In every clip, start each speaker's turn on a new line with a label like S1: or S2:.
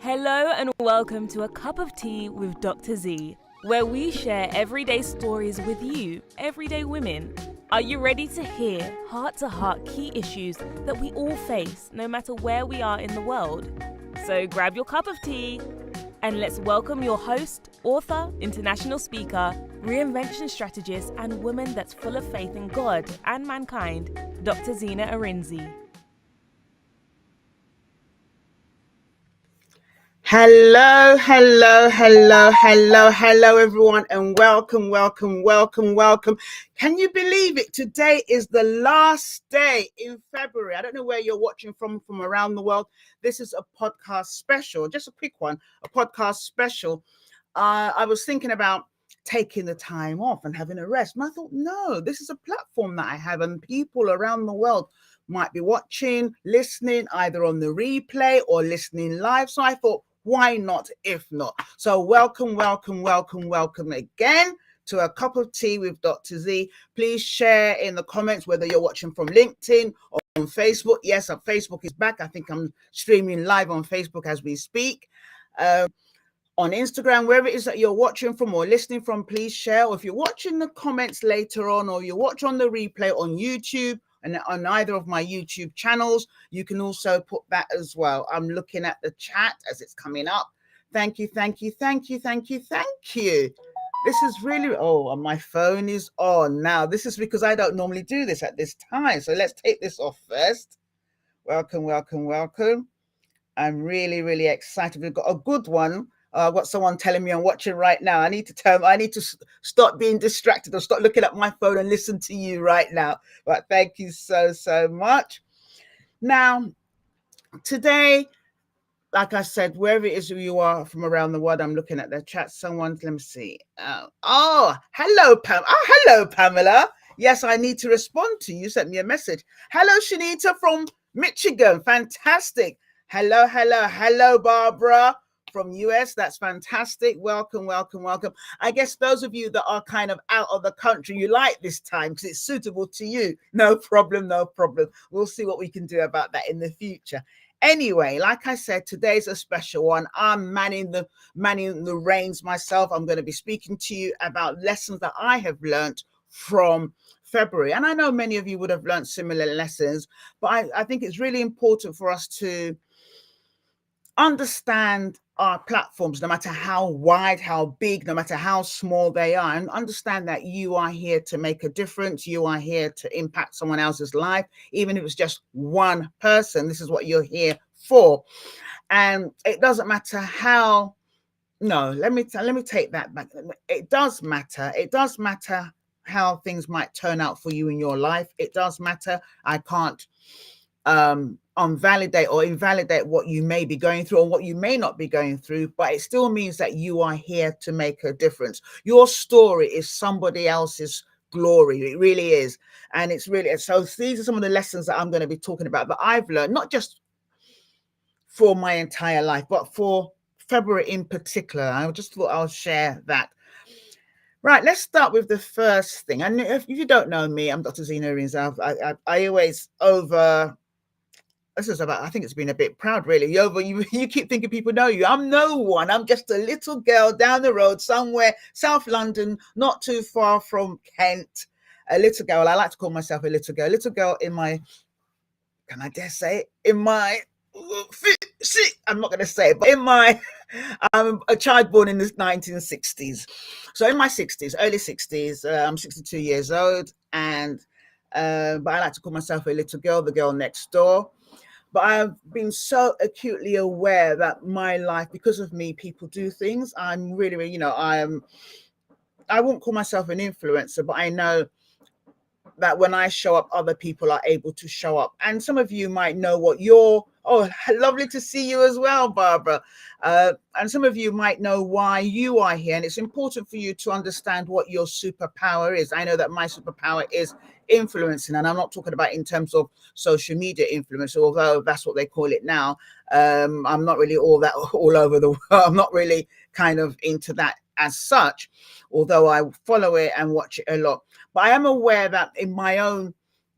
S1: Hello and welcome to A Cup of Tea with Dr. Zee, where we share everyday stories with you, everyday women. Are you ready to hear heart-to-heart key issues that we all face, no matter where we are in the world? So grab your cup of tea and let's welcome your host, author, international speaker, reinvention strategist, and woman that's full of faith in God and mankind, Dr. Zena Arinzi.
S2: Hello, everyone, and welcome. Can you believe it? Today is the last day in February. I don't know where you're watching from around the world. This is a podcast special, just a quick one, a podcast special. I was thinking about taking the time off and having a rest. And I thought, no, this is a platform that I have, and people around the world might be watching, listening, either on the replay or listening live. So I thought, why not if not? So welcome again to A Cup of Tea with Dr. Z. Please share in the comments whether you're watching from LinkedIn or on Facebook. Yes, Facebook is back. I think I'm streaming live on Facebook as we speak. On Instagram, wherever it is that you're watching from or listening from, please share. Or if you're watching the comments later on, or you watch on the replay on YouTube and on either of my YouTube channels, you can also put that as well. I'm looking at the chat as it's coming up. Thank you. This is really, and my phone is on now. This is because I don't normally do this at this time. So let's take this off first. Welcome. I'm really excited. We've got a good one. I've got someone telling me I'm watching right now. I need to stop being distracted or stop looking at my phone and listen to you right now. But thank you so much. Now, today, like I said, wherever it is you are from around the world, I'm looking at the chat. Let me see. Hello, Pam. Hello, Pamela. Yes, I need to respond to you. Sent me a message. Hello, Shanita from Michigan. Fantastic. Hello, Barbara from US. That's fantastic. Welcome. I guess those of you that are kind of out of the country, you like this time because it's suitable to you. No problem. We'll see what we can do about that in the future. Anyway, like I said, today's a special one. I'm manning the reins myself. I'm going to be speaking to you about lessons that I have learned from February. And I know many of you would have learned similar lessons, but I think it's really important for us to understand our platforms, no matter how wide, how big, no matter how small they are, and understand that you are here to make a difference. You are here to impact someone else's life, even if it's just one person. This is what you're here for. And it doesn't matter how, no, let me take that back. It does matter. It does matter how things might turn out for you in your life. It does matter. I can't validate or invalidate what you may be going through or what you may not be going through, but it still means that you are here to make a difference. Your story is somebody else's glory. It really is. And it's really, so these are some of the lessons that I'm going to be talking about that I've learned, not just for my entire life, but for February in particular. I just thought I'll share that. Right, let's start with the first thing. And if you don't know me, I'm Dr. Zena Arinzi. I always this is about, I think it's been a bit proud, really. You keep thinking people know you. I'm no one. I'm just a little girl down the road somewhere, South London, not too far from Kent. A little girl. I like to call myself a little girl. Little girl in my, can I dare say it? In my, I'm not going to say it, but in my, I'm a child born in the 1960s. So in my 60s, early 60s, I'm 62 years old. And, but I like to call myself a little girl, the girl next door. But I've been so acutely aware that my life, because of me, people do things. I'm really, I won't call myself an influencer, but I know that when I show up, other people are able to show up. And some of you might know what lovely to see you as well, Barbara. And some of you might know why you are here. And it's important for you to understand what your superpower is. I know that my superpower is influencing, and I'm not talking about in terms of social media influence, although that's what they call it now. I'm not really all over the world. I'm not really kind of into that as such, although I follow it and watch it a lot. But I am aware that in my own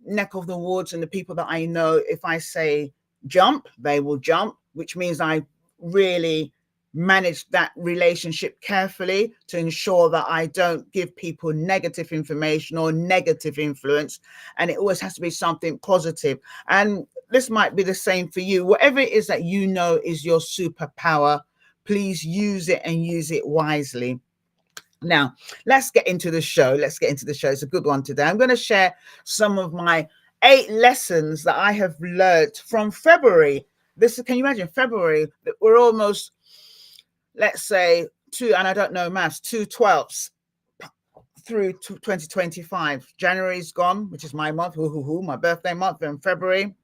S2: neck of the woods and the people that I know, if I say jump, they will jump, which means I really manage that relationship carefully to ensure that I don't give people negative information or negative influence. And it always has to be something positive. And this might be the same for you. Whatever it is that you know is your superpower, please use it and use it wisely. Now, let's get into the show. It's a good one today. I'm going to share some of my 8 lessons that I have learned from February. Can you imagine February? We're almost, let's say, and I don't know maths, 2/12 through 2025. January's gone, which is my month, my birthday month, in February.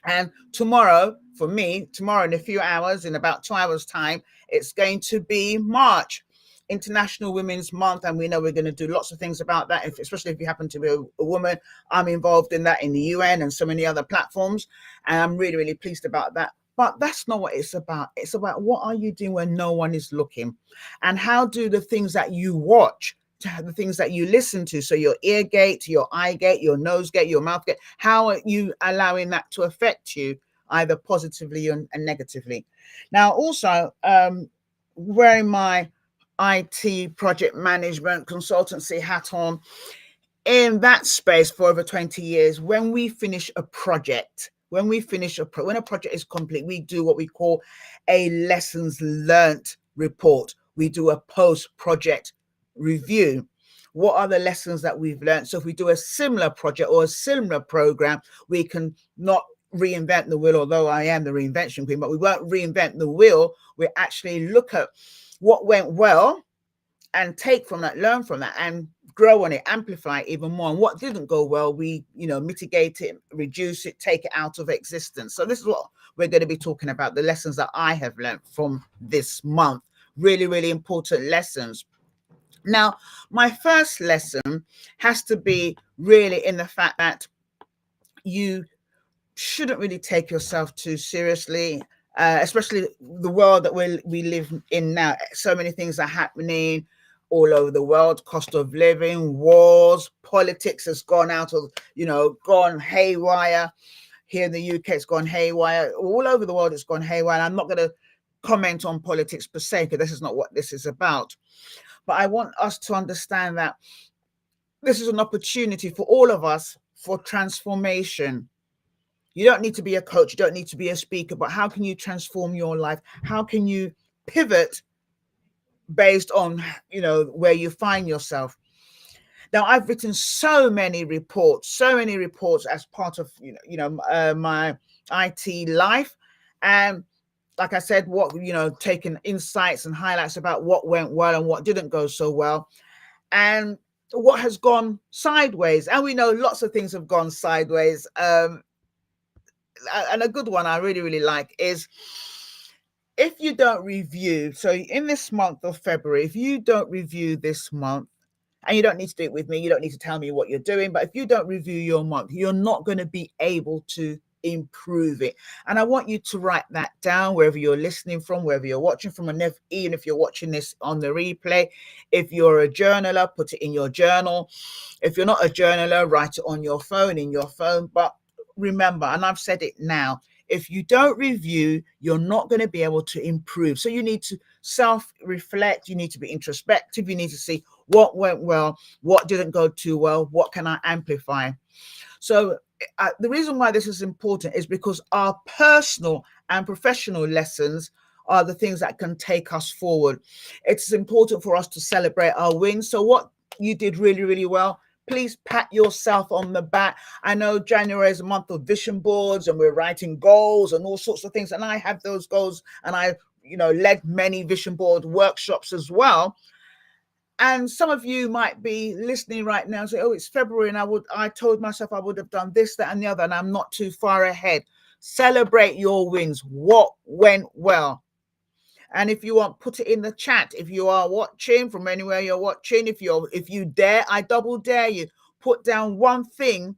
S2: And tomorrow, for me, in a few hours, in about 2 hours' time, it's going to be March, International Women's Month. And we know we're going to do lots of things about that, especially if you happen to be a woman. I'm involved in that in the UN and so many other platforms. And I'm really, really pleased about that. But that's not what it's about. It's about what are you doing when no one is looking? And how do the things that you watch, the things that you listen to, so your ear gate, your eye gate, your nose gate, your mouth gate, how are you allowing that to affect you either positively and negatively? Now, also, wearing my IT project management consultancy hat on, in that space for over 20 years, when we finish a project, when a project is complete, we do what we call a lessons learnt report. We do a post-project review. What are the lessons that we've learned? So if we do a similar project or a similar program, we can not reinvent the wheel, although I am the reinvention queen, but we won't reinvent the wheel. We actually look at what went well and take from that, learn from that, and grow on it, amplify it even more. And what didn't go well, we, mitigate it, reduce it, take it out of existence. So this is what we're going to be talking about, the lessons that I have learned from this month. Really, really important lessons. Now, my first lesson has to be really in the fact that you shouldn't really take yourself too seriously, especially the world that we live in now. So many things are happening all over the world: cost of living, wars, politics has gone gone haywire. Here in the UK, it's gone haywire. All over the world, it's gone haywire. And I'm not going to comment on politics per se, because this is not what this is about. But I want us to understand that this is an opportunity for all of us for transformation. You don't need to be a coach, you don't need to be a speaker, but how can you transform your life? How can you pivot based on, where you find yourself? Now, I've written so many reports as part of, my IT life. And like I said, taking insights and highlights about what went well and what didn't go so well, and what has gone sideways. And we know lots of things have gone sideways. And a good one I really, really like is, if you don't review, so in this month of February, if you don't review this month, and you don't need to do it with me, you don't need to tell me what you're doing, but if you don't review your month, you're not going to be able to improve it. And I want you to write that down wherever you're listening from, wherever you're watching from, and even if you're watching this on the replay. If you're a journaler, put it in your journal. If you're not a journaler, write it on your phone, But remember, and I've said it now, if you don't review, you're not going to be able to improve. So you need to self-reflect, you need to be introspective, you need to see what went well, what didn't go too well, what can I amplify. So the reason why this is important is because our personal and professional lessons are the things that can take us forward. It's important for us to celebrate our wins. So what you did really, really well, please pat yourself on the back. I know January is a month of vision boards and we're writing goals and all sorts of things. And I have those goals, and I, led many vision board workshops as well. And some of you might be listening right now and say, oh, it's February, and I told myself I would have done this, that, and the other, and I'm not too far ahead. Celebrate your wins. What went well? And if you want, put it in the chat. If you are watching from anywhere you're watching, if you dare, I double dare you, put down one thing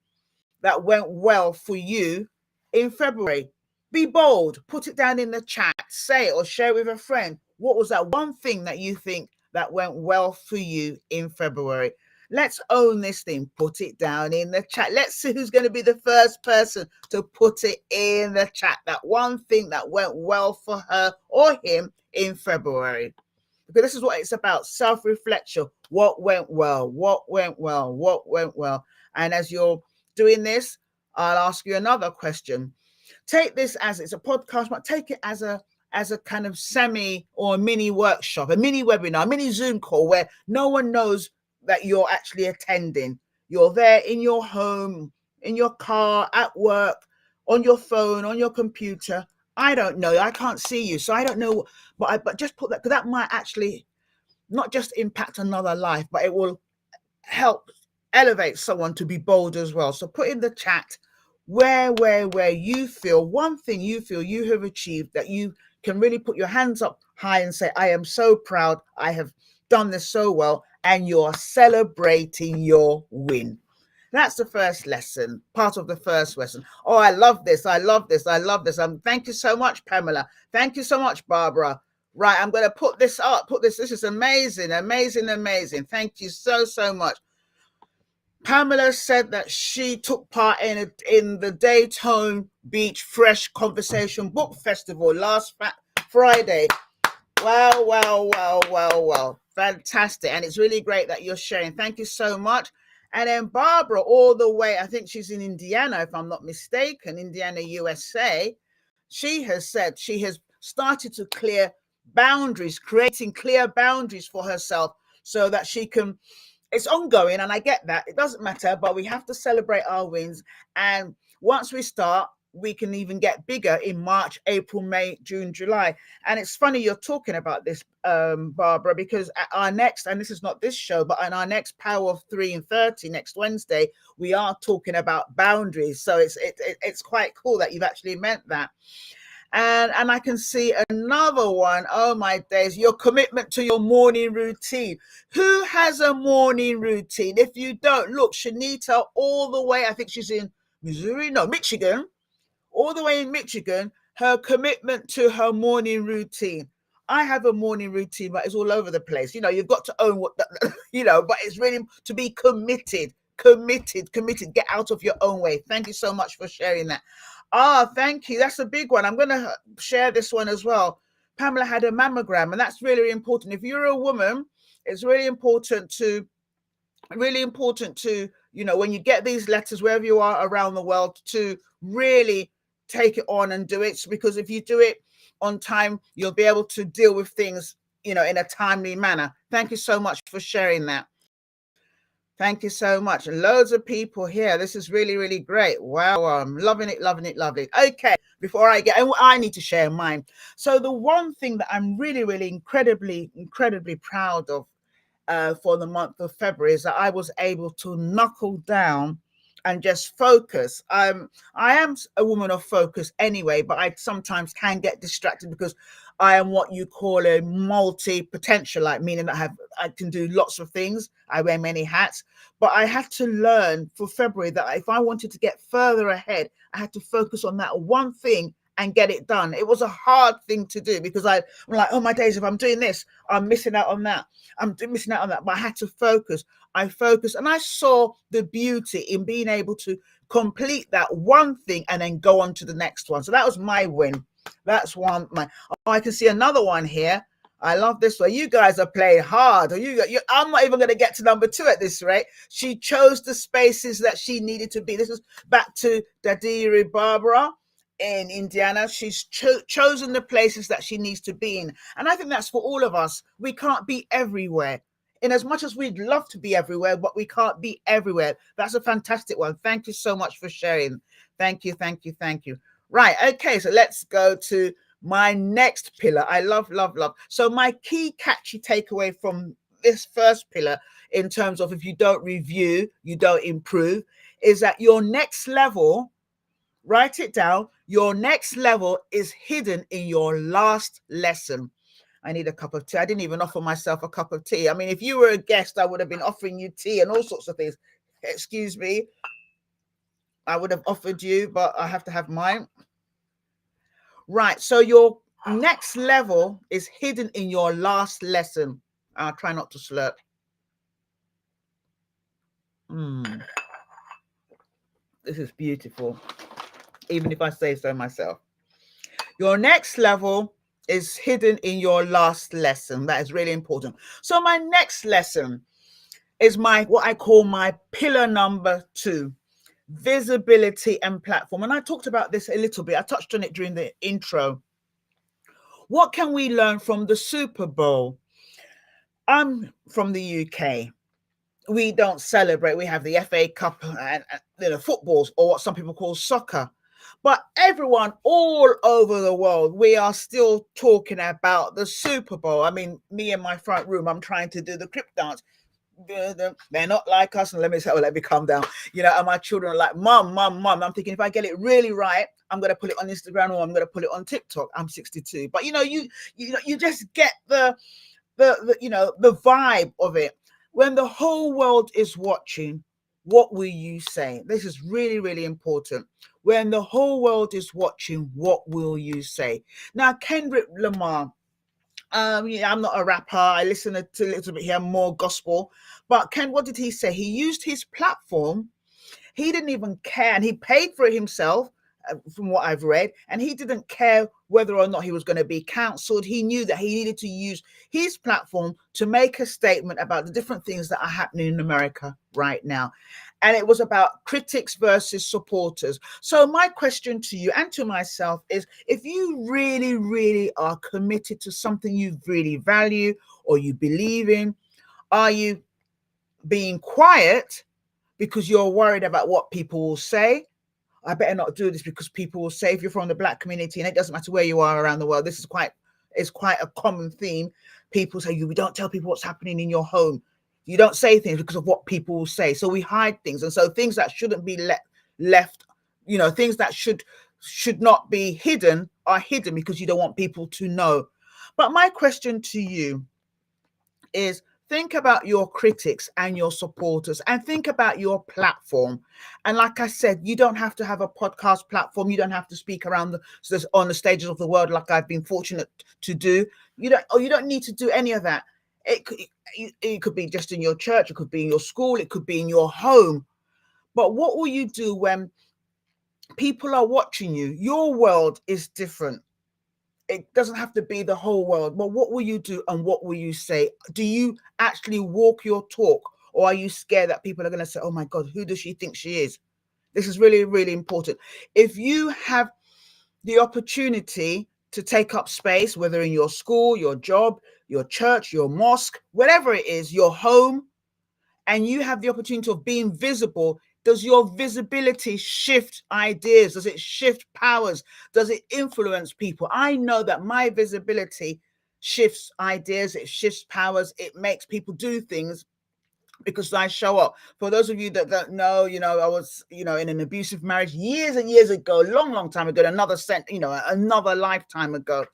S2: that went well for you in February. Be bold, put it down in the chat, say it or share it with a friend. What was that one thing that you think that went well for you in February? Let's own this thing. Put it down in the chat. Let's see who's going to be the first person to put it in the chat. That one thing that went well for her or him in February. Because this is what it's about, self-reflection. What went well? What went well? What went well? And as you're doing this, I'll ask you another question. Take this as it's a podcast, but take it as a kind of semi or a mini workshop, a mini webinar, a mini Zoom call where no one knows that you're actually attending. You're there in your home, in your car, at work, on your phone, on your computer. I don't know. I can't see you, so I don't know. But just put that, because that might actually not just impact another life, but it will help elevate someone to be bold as well. So put in the chat where you feel, one thing you feel you have achieved that you can really put your hands up high and say, I am so proud, I have done this so well, and you're celebrating your win. That's the first lesson, part of the first lesson. Oh, I love this. I love this. I love this. Thank you so much, Pamela. Thank you so much, Barbara. Right, I'm going to put this up. This is amazing, amazing, amazing. Thank you so much. Pamela said that she took part in the Daytona Beach Fresh Conversation Book Festival last Friday. Wow. Fantastic. And it's really great that you're sharing. Thank you so much. And then Barbara, all the way, I think she's in Indiana, if I'm not mistaken, Indiana, USA. She has said she has started to clear boundaries, creating clear boundaries for herself so that she can, it's ongoing, and I get that. It doesn't matter, but we have to celebrate our wins. And once we start, we can even get bigger in March, April, May, June, July. And it's funny you're talking about this, Barbara, because at our next, and this is not this show, but on our next Power of 3 and 30 next Wednesday, we are talking about boundaries. So it's quite cool that you've actually meant that. And I can see another one. Oh my days, your commitment to your morning routine. Who has a morning routine? If you don't, look, Shanita, all the way, I think she's in Michigan, all the way in Michigan, her commitment to her morning routine. I have a morning routine, but it's all over the place. You've got to own what, but it's really to be committed, get out of your own way. Thank you so much for sharing that. Thank you. That's a big one. I'm going to share this one as well. Pamela had a mammogram, and that's really important. If you're a woman, it's really important to, when you get these letters, wherever you are around the world, to really take it on and do it. Because if you do it on time, you'll be able to deal with things, in a timely manner. Thank you so much for sharing that. Thank you so much. Loads of people here. This is really, really great. Wow. I'm loving it. Okay. Before I need to share mine. So the one thing that I'm really, really incredibly proud of for the month of February is that I was able to knuckle down and just focus. I am a woman of focus anyway, but I sometimes can get distracted because I am what you call a multi-potentialite, meaning that I can do lots of things. I wear many hats, but I had to learn for February that if I wanted to get further ahead, I had to focus on that one thing and get it done. It was a hard thing to do because I'm like, oh my days, if I'm doing this, I'm missing out on that. But I had to focus. I focused and I saw the beauty in being able to complete that one thing and then go on to the next one. So that was my win. That's one. I can see another one here. I love this one. You guys are playing hard. I'm not even going to get to number 2 at this rate. She chose the spaces that she needed to be. This is back to Dadiri Barbara in Indiana. She's chosen the places that she needs to be in. And I think that's for all of us. We can't be everywhere. In as much as we'd love to be everywhere, but we can't be everywhere. That's a fantastic one. Thank you so much for sharing. Thank you. Right. Okay. So let's go to my next pillar. I love. So my key catchy takeaway from this first pillar, in terms of if you don't review, you don't improve, is that your next level, write it down, your next level is hidden in your last lesson. I need a cup of tea. I didn't even offer myself a cup of tea. I mean, if you were a guest, I would have been offering you tea and all sorts of things. Excuse me. I would have offered you, but I have to have mine. Right. So your next level is hidden in your last lesson. I'll try not to slurp. This is beautiful, even if I say so myself. Your next level is hidden in your last lesson. That is really important. So my next lesson is what I call my pillar number 2, visibility and platform. And I talked about this a little bit. I touched on it during the intro. What can we learn from the Super Bowl? I'm from the UK. We don't celebrate. We have the FA Cup and footballs, or what some people call soccer. But everyone all over the world, we are still talking about the Super Bowl. I mean, me in my front room, I'm trying to do the crip dance. They're not like us. And let me calm down. And my children are like, Mum. I'm thinking, if I get it really right, I'm going to put it on Instagram, or I'm going to put it on TikTok. I'm 62. But, you just get the vibe of it. When the whole world is watching, what will you say? This is really, really important. When the whole world is watching, what will you say? Now, Kendrick Lamar, I'm not a rapper. I listen to a little bit here, more gospel. But Ken, what did he say? He used his platform. He didn't even care, and he paid for it himself, from what I've read, and he didn't care whether or not he was going to be cancelled. He knew that he needed to use his platform to make a statement about the different things that are happening in America right now. And it was about critics versus supporters. So my question to you and to myself is, if you really, really are committed to something you really value or you believe in, are you being quiet because you're worried about what people will say? I better not do this because people will say, if you're from the Black community, and it doesn't matter where you are around the world, this is quite a common theme. People say, we don't tell people what's happening in your home. You don't say things because of what people will say. So we hide things. And so things that shouldn't be left, things that should not be hidden are hidden because you don't want people to know. But my question to you is, think about your critics and your supporters, and think about your platform. And like I said, you don't have to have a podcast platform. You don't have to speak around on the stages of the world like I've been fortunate to do. You don't need to do any of that. It could be just in your church. It could be in your school. It could be in your home. But what will you do when people are watching you? Your world is different. It doesn't have to be the whole world, but what will you do and what will you say? Do you actually walk your talk, or are you scared that people are going to say, oh my God, who does she think she is? This is really, really important. If you have the opportunity to take up space, whether in your school, your job, your church, your mosque, whatever it is, your home, and you have the opportunity of being visible, does your visibility shift ideas? Does it shift powers? Does it influence people? I know that my visibility shifts ideas, it shifts powers, it makes people do things because I show up. For those of you that don't know, I was, in an abusive marriage years and years ago, long time ago, another lifetime ago.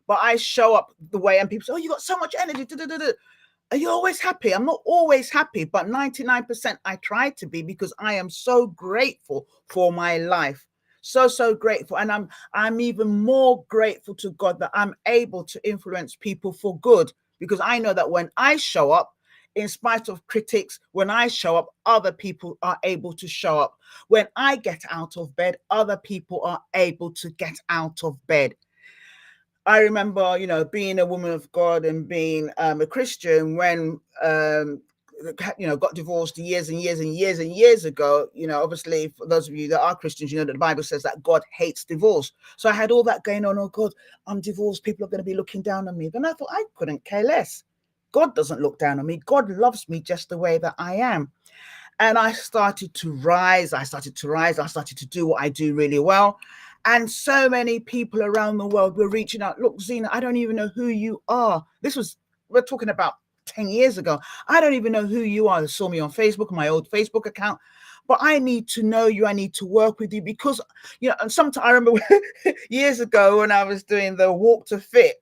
S2: But I show up the way, and people say, oh, you got so much energy. Are you always happy? I'm not always happy, but 99% I try to be, because I am so grateful for my life. So grateful. And I'm even more grateful to God that I'm able to influence people for good, because I know that when I show up, in spite of critics, when I show up, other people are able to show up. When I get out of bed, other people are able to get out of bed. I remember, being a woman of God and being a Christian when, got divorced years and years ago. Obviously, for those of you that are Christians, that the Bible says that God hates divorce. So I had all that going on. Oh God, I'm divorced. People are going to be looking down on me. Then I thought, I couldn't care less. God doesn't look down on me. God loves me just the way that I am. And I started to rise. I started to do what I do really well. And so many people around the world were reaching out. Look, Zena, I don't even know who you are. We're talking about 10 years ago. I don't even know who you are. They saw me on Facebook, my old Facebook account. But I need to know you. I need to work with you because, and sometimes I remember years ago when I was doing the Walk to Fit.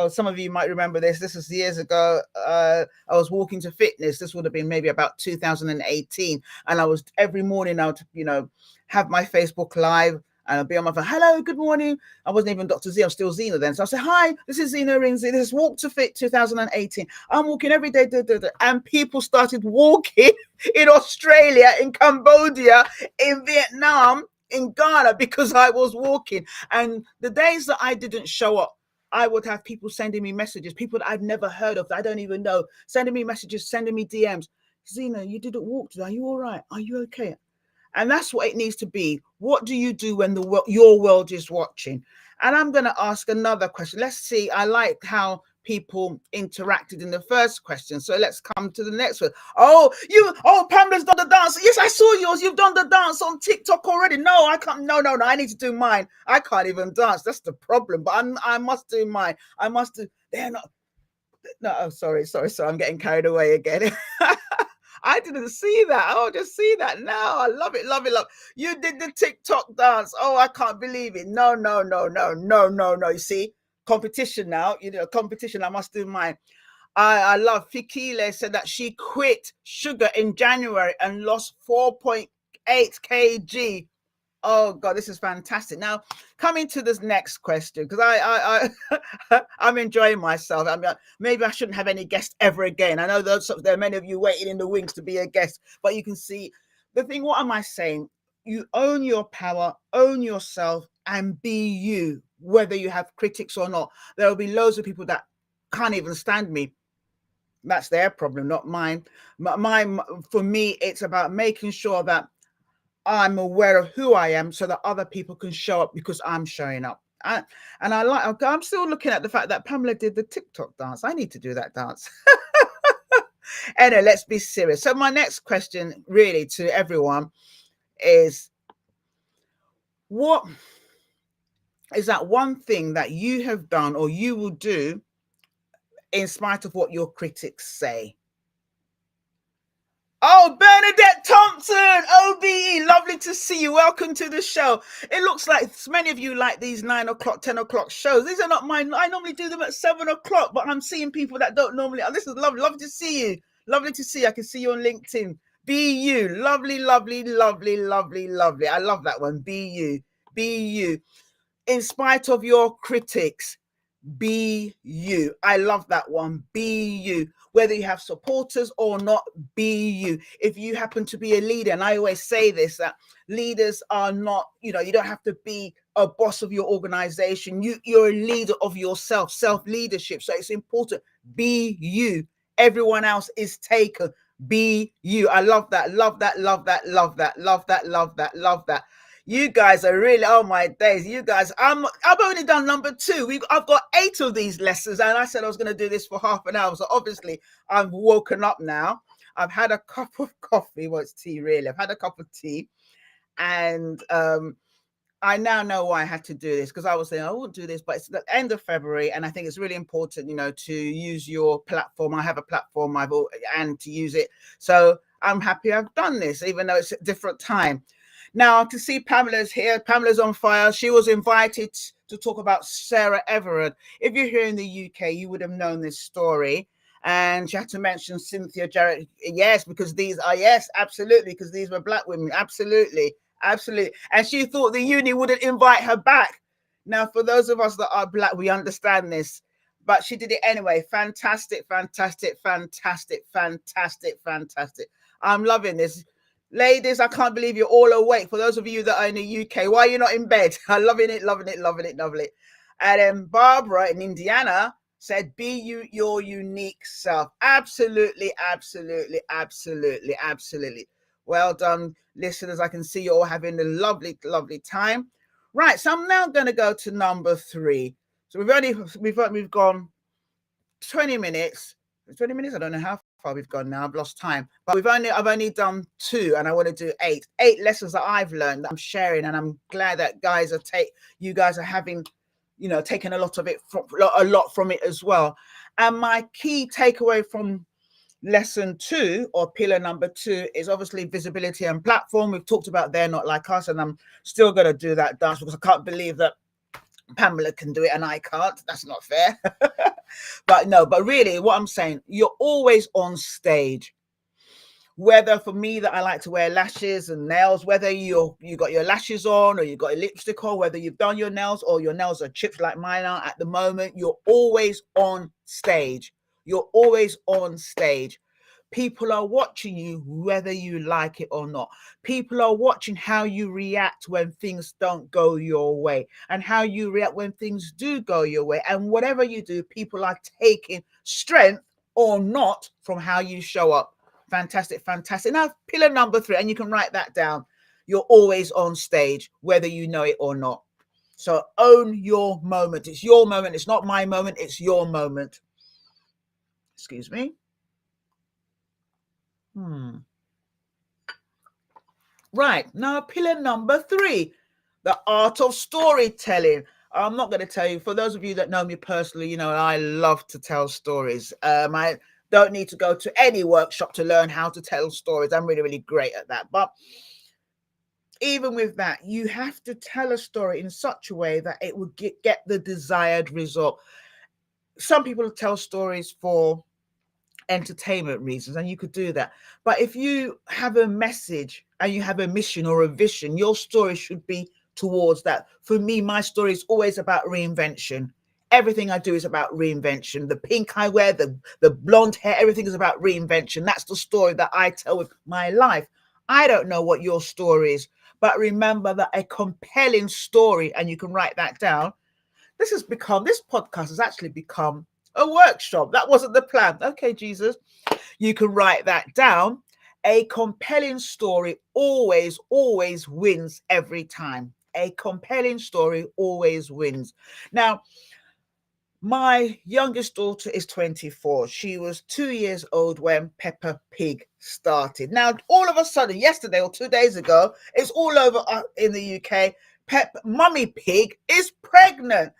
S2: Some of you might remember this. This was years ago. I was walking to fitness. This would have been maybe about 2018. And I was every morning I would, have my Facebook Live. and I'll be on my phone. Hello, good morning. I wasn't even Dr. Z, I'm still Zena then. So I say, hi, this is Zena Rinzi. This is Walk to Fit 2018. I'm walking every day. And people started walking in Australia, in Cambodia, in Vietnam, in Ghana, because I was walking. And the days that I didn't show up, I would have people sending me messages, people that I'd never heard of, that I don't even know, sending me messages, sending me DMs. Zena, you didn't walk today. Are you all right? Are you okay? And that's what it needs to be. What do you do when your world is watching? And I'm going to ask another question. Let's see. I like how people interacted in the first question. So let's come to the next one. Oh, Pamela's done the dance. Yes, I saw yours. You've done the dance on TikTok already. No, I can't. No. I need to do mine. I can't even dance. That's the problem. But I must do mine. I must do. They're not. No, oh, sorry. I'm getting carried away again. I didn't see that. Oh, just see that now. I love it. You did the TikTok dance. Oh, I can't believe it. No. You see, competition now. Competition. I must do mine. I love Fikile said that she quit sugar in January and lost 4.8 kg. Oh God, this is fantastic. Now, coming to this next question, because I'm enjoying myself. I mean, maybe I shouldn't have any guests ever again. I know there are many of you waiting in the wings to be a guest, but you can see the thing. What am I saying? You own your power, own yourself, and be you, whether you have critics or not. There will be loads of people that can't even stand me. That's their problem, not mine. For me, it's about making sure that I'm aware of who I am so that other people can show up because I'm showing up. I'm still looking at the fact that Pamela did the TikTok dance. I need to do that dance. Anyway, let's be serious. So my next question really to everyone is, what is that one thing that you have done or you will do in spite of what your critics say? Oh, Bernadette Thompson, OBE, lovely to see you. Welcome to the show. It looks like many of you like these 9 o'clock, 10 o'clock shows. These are not mine. I normally do them at 7 o'clock, but I'm seeing people that don't normally. Oh, this is lovely. Lovely to see you. Lovely to see you. I can see you on LinkedIn. Be you. Lovely. I love that one. Be you. Be you. In spite of your critics, be you. I love that one. Be you. Whether you have supporters or not, be you. If you happen to be a leader, and I always say this, that leaders are not, you don't have to be a boss of your organization. You're a leader of yourself, self-leadership. So it's important. Be you. Everyone else is taken. Be you. I love that. Love that. You guys are really, oh my days, you guys, I've only done number 2. I've got 8 of these lessons, and I said I was going to do this for half an hour. So obviously I've woken up now. I've had a cup of coffee. Well, it's tea really. I've had a cup of tea, and I now know why I had to do this, because I was saying I won't do this, but it's the end of February, and I think it's really important, to use your platform. I have a platform, and to use it. So I'm happy I've done this, even though it's a different time. Now, to see Pamela's here. Pamela's on fire. She was invited to talk about Sarah Everard. If you're here in the UK, you would have known this story. And she had to mention Cynthia Jarrett. Yes, because absolutely, because these were black women. Absolutely. And she thought the uni wouldn't invite her back. Now, for those of us that are black, we understand this. But she did it anyway. Fantastic. I'm loving this. Ladies, I can't believe you're all awake. For those of you that are in the UK, why are you not in bed? I'm loving it. And then Barbara in Indiana said, be you, your unique self. Absolutely. Well done, listeners. I can see you all having a lovely time. Right, so I'm now going to go to number 3. So we've gone 20 minutes. 20 minutes, I don't know how far we've gone now. I've lost time, but I've only done 2, and I want to do 8 lessons that I've learned that I'm sharing, and I'm glad that you guys are having, taken a lot from it as well. And my key takeaway from lesson 2, or pillar number 2, is obviously visibility and platform. We've talked about They're Not Like Us, and I'm still going to do that dance because I can't believe that Pamela can do it and I can't. That's not fair. But really what I'm saying, you're always on stage. Whether for me that I like to wear lashes and nails, whether you got your lashes on or you got a lipstick on, whether you've done your nails or your nails are chipped like mine are at the moment, you're always on stage. You're always on stage. People are watching you whether you like it or not. People are watching how you react when things don't go your way and how you react when things do go your way. And whatever you do, people are taking strength or not from how you show up. Fantastic, fantastic. Now, pillar number 3, and you can write that down. You're always on stage, whether you know it or not. So own your moment. It's your moment. It's not my moment. It's your moment. Excuse me. Right, now pillar number 3, the art of storytelling. I'm not going to tell you, for those of you that know me personally, you know, I love to tell stories. I don't need to go to any workshop to learn how to tell stories. I'm really, really great at that. But even with that, you have to tell a story in such a way that it will get the desired result. Some people tell stories for entertainment reasons, and you could do that. But if you have a message and you have a mission or a vision, your story should be towards that. For me, my story is always about reinvention. Everything I do is about reinvention. The pink I wear, the blonde hair, everything is about reinvention. That's the story that I tell with my life. I don't know what your story is, but remember that a compelling story, and you can write that down. This podcast has actually become a workshop. That wasn't the plan. Okay, Jesus, you can write that down. A compelling story always wins every time. A compelling story always wins. Now, my youngest daughter is 24. She was 2 years old when Peppa Pig started. Now, all of a sudden, yesterday or 2 days ago, it's all over in the UK. Mummy Pig is pregnant.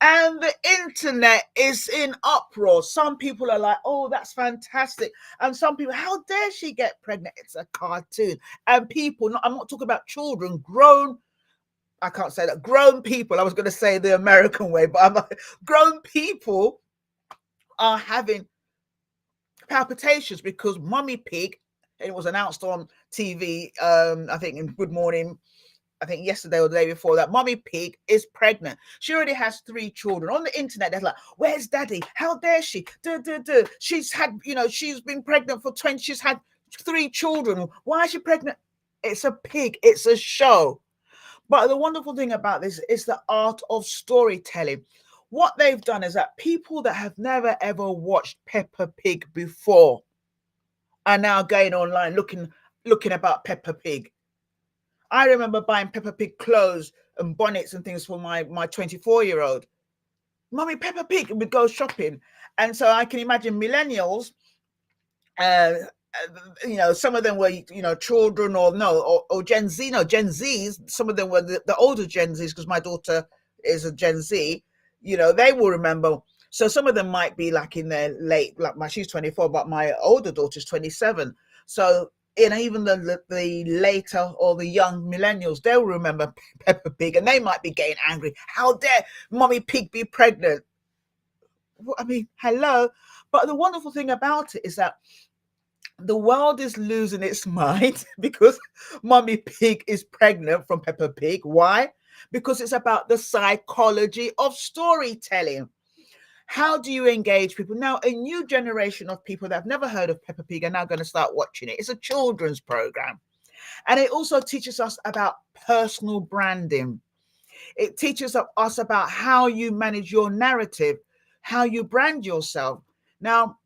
S2: And the internet is in uproar. Some people are like, oh, that's fantastic. And some people, how dare she get pregnant? It's a cartoon. And people, I'm not talking about children, I can't say that, grown people. I was going to say the American way, but grown people are having palpitations because Mummy Pig, it was announced on TV, I think in Good Morning, I think yesterday or the day before, that Mummy Pig is pregnant. She already has 3 children. On the internet, they're like, where's daddy? How dare she? She's had, she's been pregnant for 20, she's had 3 children. Why is she pregnant? It's a pig. It's a show. But the wonderful thing about this is the art of storytelling. What they've done is that people that have never ever watched Peppa Pig before are now going online looking about Peppa Pig. I remember buying Peppa Pig clothes and bonnets and things for my 24-year-old. Mummy, Peppa Pig, and we'd go shopping. And so I can imagine millennials, some of them were, children or Gen Z. No, Gen Zs, some of them were the older Gen Zs, because my daughter is a Gen Z. They will remember. So some of them might be like in their late, she's 24, but my older daughter's 27. So, even the later or the young millennials, they'll remember Peppa Pig, and they might be getting angry. How dare Mummy Pig be pregnant? I mean, hello. But the wonderful thing about it is that the world is losing its mind because Mummy Pig is pregnant from Peppa Pig. Why? Because it's about the psychology of storytelling. How do you engage people? Now, a new generation of people that have never heard of Peppa Pig are now going to start watching it. It's a children's program. And it also teaches us about personal branding. It teaches us about how you manage your narrative, how you brand yourself. Now,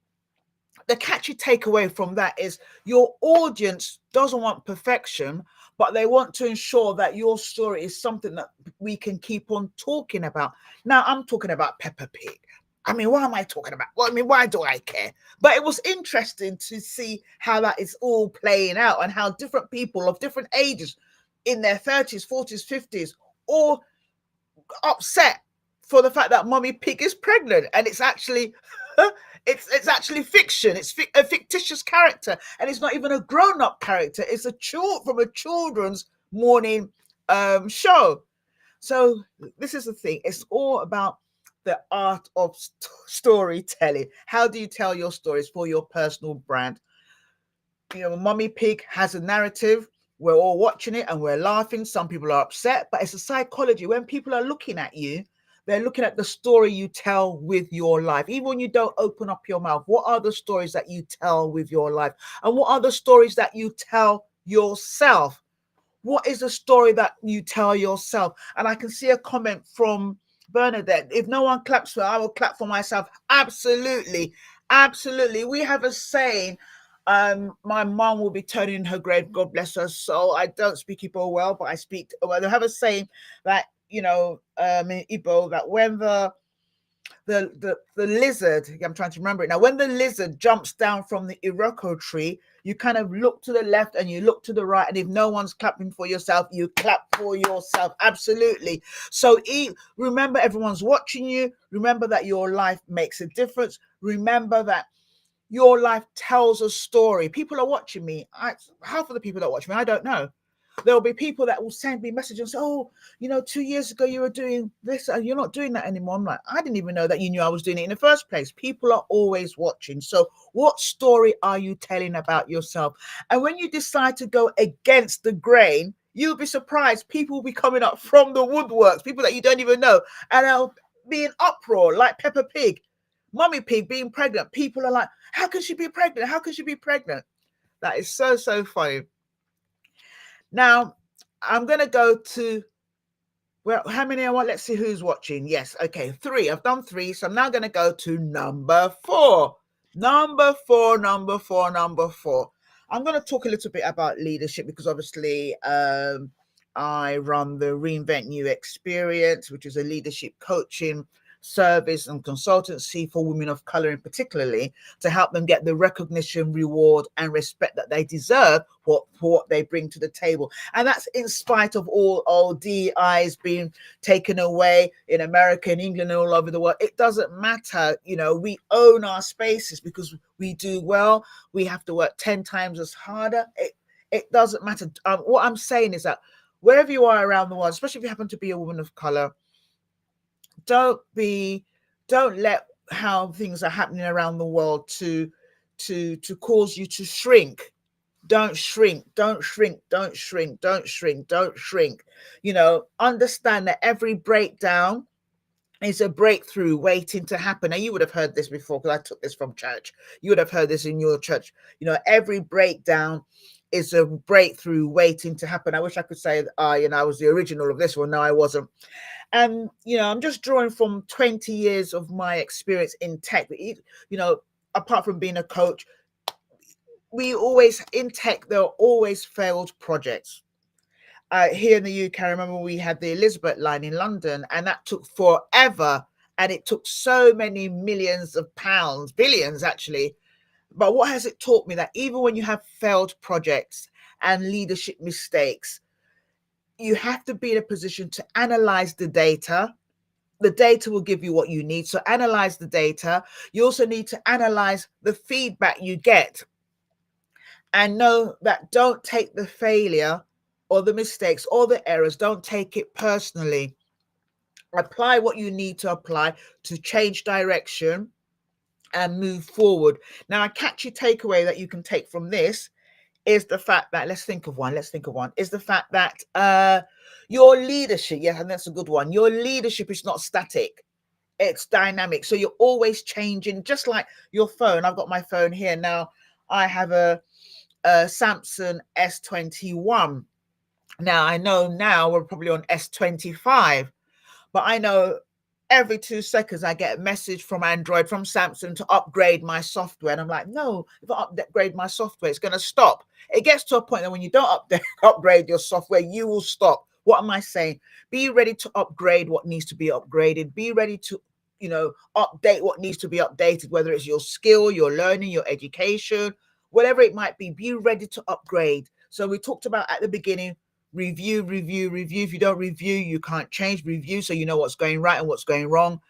S2: the catchy takeaway from that is your audience doesn't want perfection, but they want to ensure that your story is something that we can keep on talking about. Now, I'm talking about Peppa Pig. I mean, what am I talking about? Well, I mean, why do I care? But it was interesting to see how that is all playing out and how different people of different ages in their 30s, 40s, 50s, all upset for the fact that Mummy Pig is pregnant. And it's actually... It's actually fiction. It's a fictitious character, and it's not even a grown-up character. It's from a children's morning show. So this is the thing. It's all about the art of storytelling. How do you tell your stories for your personal brand? Mummy Pig has a narrative. We're all watching it and we're laughing. Some people are upset, but it's a psychology. When people are looking at you, they're looking at the story you tell with your life. Even when you don't open up your mouth, what are the stories that you tell with your life? And what are the stories that you tell yourself? What is the story that you tell yourself? And I can see a comment from Bernadette. If no one claps for her, I will clap for myself. Absolutely. Absolutely. We have a saying, my mom will be turning in her grave, God bless her soul. I don't speak Igbo well, but I speak well. They have a saying that, in Igbo, that when the lizard, I'm trying to remember it now, when the lizard jumps down from the Iroko tree, you kind of look to the left and you look to the right, and if no one's clapping for yourself, you clap for yourself. Absolutely. So remember, everyone's watching you. Remember that your life makes a difference. Remember that your life tells a story. People are watching me. Half of the people that watch me, I don't know. There will be people that will send me messages and say, oh, 2 years ago you were doing this and you're not doing that anymore. I'm like, I didn't even know that you knew I was doing it in the first place. People are always watching. So what story are you telling about yourself? And when you decide to go against the grain, you'll be surprised. People will be coming up from the woodworks, people that you don't even know, and they'll be in uproar like Peppa Pig, Mummy Pig being pregnant. People are like, how can she be pregnant? How can she be pregnant? That is so, so funny. Now, I'm going to go to, well, how many I want? Let's see who's watching. Yes, okay, 3. I've done 3. So I'm now going to go to number 4. Number 4. I'm going to talk a little bit about leadership because obviously I run the Reinvent You Experience, which is a leadership coaching service and consultancy for women of color, in particularly to help them get the recognition, reward and respect that they deserve for what they bring to the table. And that's in spite of all DEIs being taken away in America and England and all over the world. It doesn't matter. We own our spaces because we do well. We have to work 10 times as harder. It doesn't matter. What I'm saying is that wherever you are around the world, especially if you happen to be a woman of color, don't let how things are happening around the world to cause you to shrink. Don't shrink. Understand that every breakdown is a breakthrough waiting to happen. Now, you would have heard this before because I took this from church. You would have heard this in your church. Every breakdown is a breakthrough waiting to happen. I wish I could say I was the original of this one. No, I wasn't. And, I'm just drawing from 20 years of my experience in tech. Apart from being a coach, in tech, there are always failed projects. Here in the UK, I remember we had the Elizabeth line in London, and that took forever. And it took so many millions of pounds, billions actually. But what has it taught me? That even when you have failed projects and leadership mistakes, you have to be in a position to analyze the data. The data will give you what you need. So analyze the data. You also need to analyze the feedback you get. And know that don't take the failure or the mistakes or the errors, don't take it personally. Apply what you need to apply to change direction and move forward. Now, a catchy takeaway that you can take from this is the fact that, let's think of one, is the fact that your leadership, yeah, and that's a good one. Your leadership is not static. It's dynamic. So you're always changing, just like your phone. I've got my phone here now. I have a Samsung S21. Now, I know now we're probably on S25, but I know every 2 seconds I get a message from Android, from Samsung, to upgrade my software. And I'm like, no, if I upgrade my software, it's going to stop. It gets to a point that when you don't upgrade your software, you will stop. What am I saying? Be ready to upgrade what needs to be upgraded. Be ready to, update what needs to be updated, whether it's your skill, your learning, your education, whatever it might be. Be ready to upgrade. So we talked about at the beginning, review. If you don't review, you can't change. Review so you know what's going right and what's going wrong.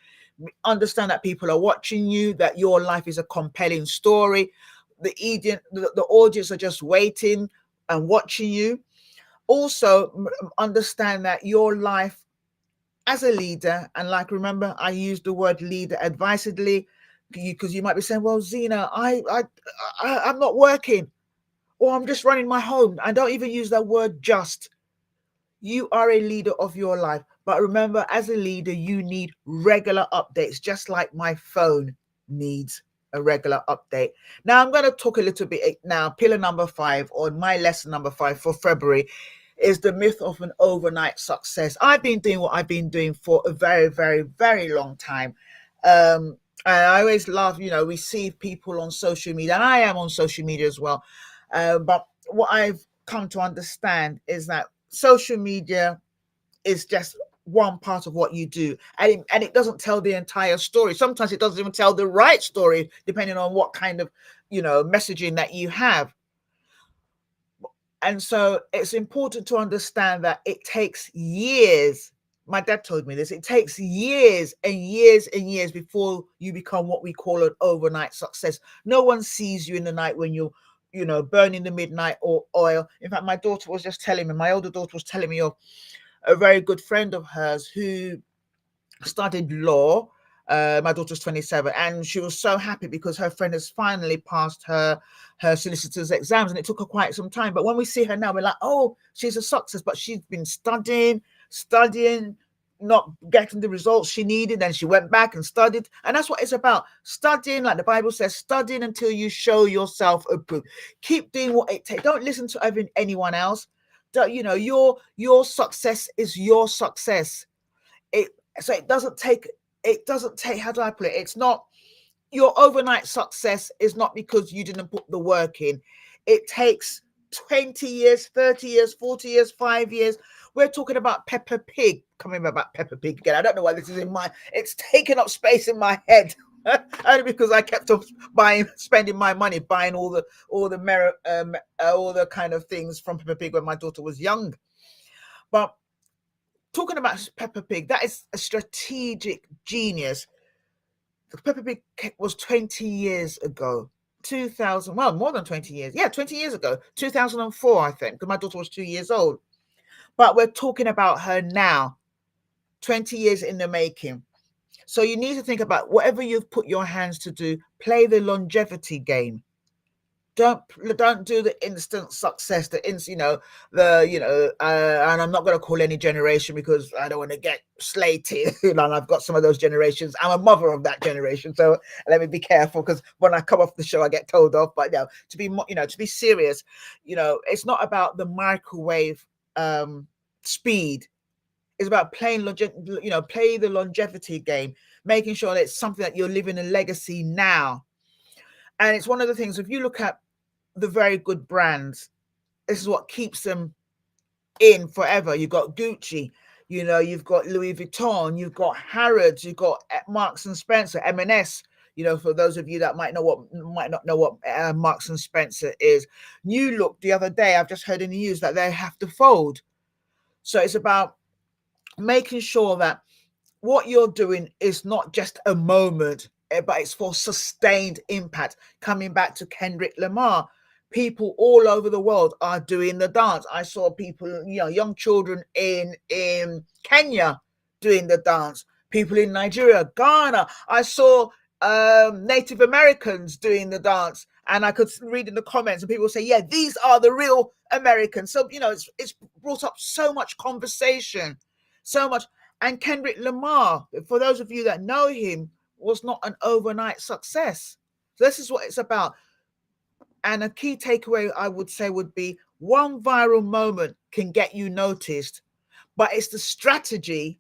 S2: Understand that people are watching you, that your life is a compelling story. The audience are just waiting and watching you. Also, understand that your life as a leader, and remember, I use the word leader advisedly, because you might be saying, well, Zena, I'm not working. or I'm just running my home. I don't even use that word just. You are a leader of your life. But remember, as a leader, you need regular updates, just like my phone needs a regular update. Now, I'm going to talk a little bit now. Pillar number 5, or my lesson number 5 for February, is the myth of an overnight success. I've been doing what I've been doing for a very, very, very long time. And I always love, we see people on social media, and I am on social media as well. But what I've come to understand is that social media is just one part of what you do, and it doesn't tell the entire story. Sometimes it doesn't even tell the right story, depending on what kind of messaging that you have. And so it's important to understand that it takes years. My dad told me this. It takes years and years and years before you become what we call an overnight success. No one sees you in the night when you're burning the midnight oil. In fact, my daughter was just telling me, my older daughter was telling me of a very good friend of hers who studied law. My daughter's 27, and she was so happy because her friend has finally passed her solicitor's exams, and it took her quite some time. But when we see her now, we're like, oh, she's a success. But she's been studying, not getting the results she needed. Then she went back and studied. And that's what it's about. Studying, like the Bible says, studying until you show yourself approved. Keep doing what it takes. Don't listen to anyone else. Your success is your success. So it doesn't take, how do I put it? It's not, your overnight success is not because you didn't put the work in. It takes 20 years, 30 years, 40 years, 5 years. We're talking about Peppa Pig. Coming about Peppa Pig again. I don't know why this is it's taking up space in my head. Only because I kept on spending my money buying all the kind of things from Peppa Pig when my daughter was young. But talking about Peppa Pig, that is a strategic genius. Peppa Pig was 20 years ago. 2000, well, more than 20 years. Yeah, 20 years ago. 2004, I think, because my daughter was 2 years old. But we're talking about her now, 20 years in the making. So you need to think about whatever you've put your hands to do, play the longevity game. Don't do the instant success, and I'm not going to call any generation because I don't want to get slated. And I've got some of those generations. I'm a mother of that generation, so let me be careful, because when I come off the show, I get told off. But to be serious, it's not about the microwave speed. It's about play the longevity game, making sure that it's something that you're living a legacy now. And it's one of the things, if you look at the very good brands, this is what keeps them in forever. You've got Gucci, you've got Louis Vuitton, you've got Harrods, you've got Marks and Spencer, M&S. For those of you that might not know what Marks and Spencer is. New Look, the other day, I've just heard in the news that they have to fold. So it's about making sure that what you're doing is not just a moment, but it's for sustained impact. Coming back to Kendrick Lamar, people all over the world are doing the dance. I saw people, young children in Kenya doing the dance, people in Nigeria, Ghana. I saw Native Americans doing the dance, and I could read in the comments and people say, yeah, these are the real Americans. So, it's brought up so much conversation, so much. And Kendrick Lamar, for those of you that know him, was not an overnight success. So this is what it's about. And a key takeaway, I would say, would be one viral moment can get you noticed, but it's the strategy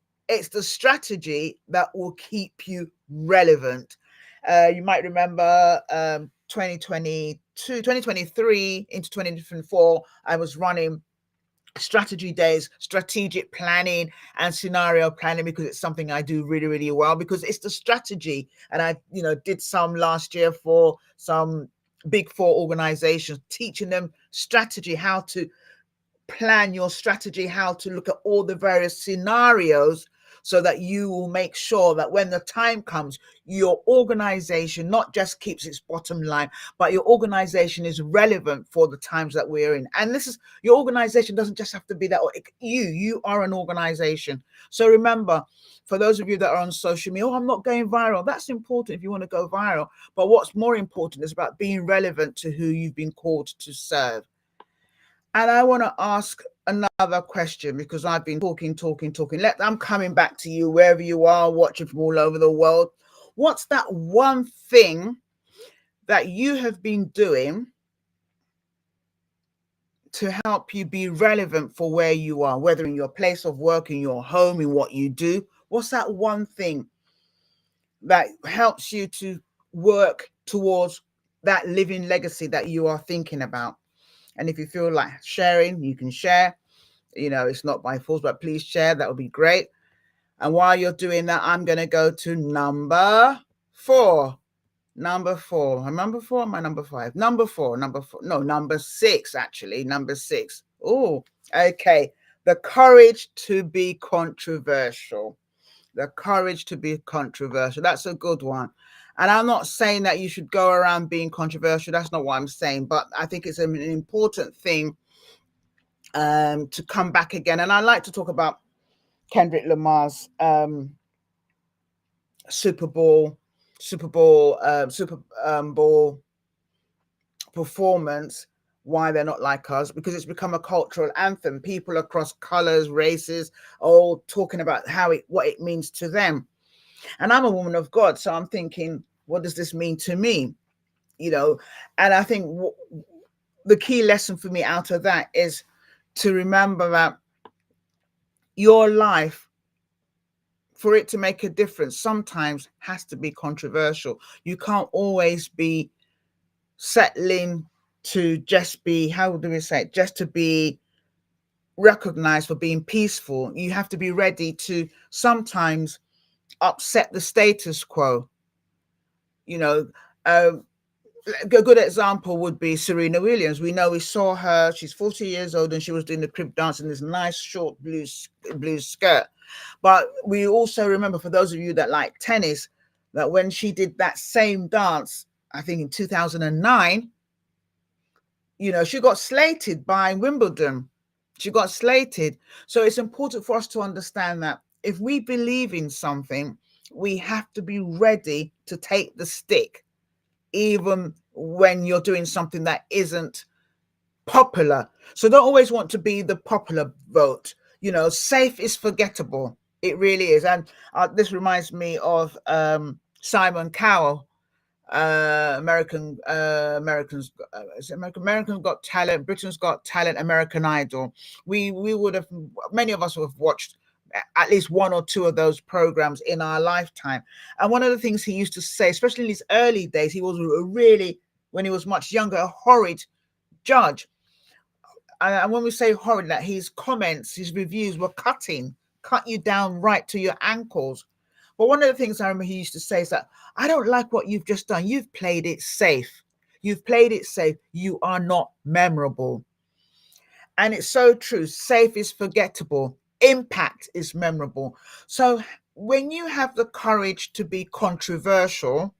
S2: that will keep you relevant. You might remember 2023 into 2024, I was running strategy days, strategic planning and scenario planning, because it's something I do really, really well, because it's the strategy. And I, did some last year for some Big Four organizations, teaching them strategy, how to plan your strategy, how to look at all the various scenarios, so that you will make sure that when the time comes, your organization not just keeps its bottom line, but your organization is relevant for the times that we're in. And your organization doesn't just have to be that. You are an organization. So remember, for those of you that are on social media, I'm not going viral. That's important if you want to go viral. But what's more important is about being relevant to who you've been called to serve. And I want to ask another question because I've been talking. I'm coming back to you wherever you are, watching from all over the world. What's that one thing that you have been doing to help you be relevant for where you are, whether in your place of work, in your home, in what you do? What's that one thing that helps you to work towards that living legacy that you are thinking about? And if you feel like sharing, you can share. It's not by force, but please share. That would be great. And while you're doing that, I'm going to go to number four. Number four. Am I number four? Am I number five? Number four. Number four. No, number six, actually. Number six. Oh, okay. The courage to be controversial. The courage to be controversial. That's a good one. And I'm not saying that you should go around being controversial. That's not what I'm saying. But I think it's an important thing to come back again. And I like to talk about Kendrick Lamar's Super Bowl performance, Why They're Not Like Us, because it's become a cultural anthem. People across colors, races, all talking about what it means to them. And I'm a woman of God, so I'm thinking, what does this mean to me? And I think the key lesson for me out of that is to remember that your life, for it to make a difference, sometimes has to be controversial. You can't always be settling to just be, how do we say it, just to be recognized for being peaceful. You have to be ready to sometimes upset the status quo. A good example would be Serena Williams. We saw her, she's 40 years old, and she was doing the crib dance in this nice short blue skirt. But we also remember, for those of you that like tennis, that when she did that same dance, I think in 2009, she got slated by Wimbledon. She got slated. So it's important for us to understand that if we believe in something, we have to be ready to take the stick, even when you're doing something that isn't popular. So don't always want to be the popular vote. Safe is forgettable. It really is. And this reminds me of Simon Cowell, Americans Got Talent, Britain's Got Talent, American Idol. Many of us have watched at least one or two of those programs in our lifetime. And one of the things he used to say, especially in his early days, he was really, when he was much younger, a horrid judge. And when we say horrid, that his comments, his reviews were cut you down right to your ankles. But one of the things I remember he used to say is that, I don't like what you've just done. You've played it safe. You've played it safe. You are not memorable. And it's so true. Safe is forgettable. Impact is memorable. So when you have the courage to be controversial,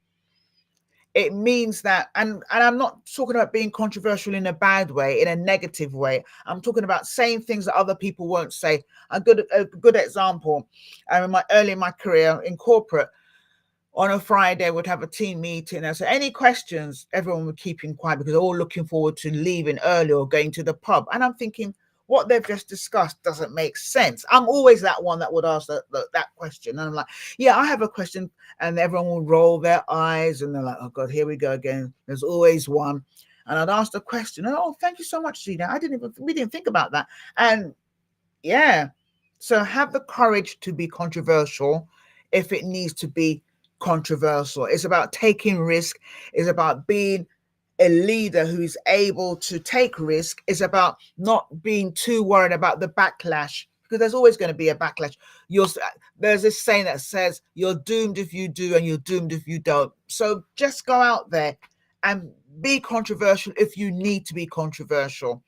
S2: it means that, and I'm not talking about being controversial in a bad way, in a negative way. I'm talking about saying things that other people won't say. A good example, early in my career in corporate, on a Friday, we'd have a team meeting. And so any questions, everyone would keep quiet because they're all looking forward to leaving early or going to the pub. And I'm thinking, what they've just discussed doesn't make sense. I'm always that one that would ask that question. And I'm like, yeah, I have a question. And everyone will roll their eyes and they're like, oh God, here we go again. There's always one. And I'd ask the question, oh, thank you so much, Gina. We didn't think about that. And yeah, so have the courage to be controversial if it needs to be controversial. It's about taking risk. It's about being a leader who is able to take risk. Is about not being too worried about the backlash, because there's always going to be a backlash. There's this saying that says you're doomed if you do and you're doomed if you don't. So just go out there and be controversial if you need to be controversial.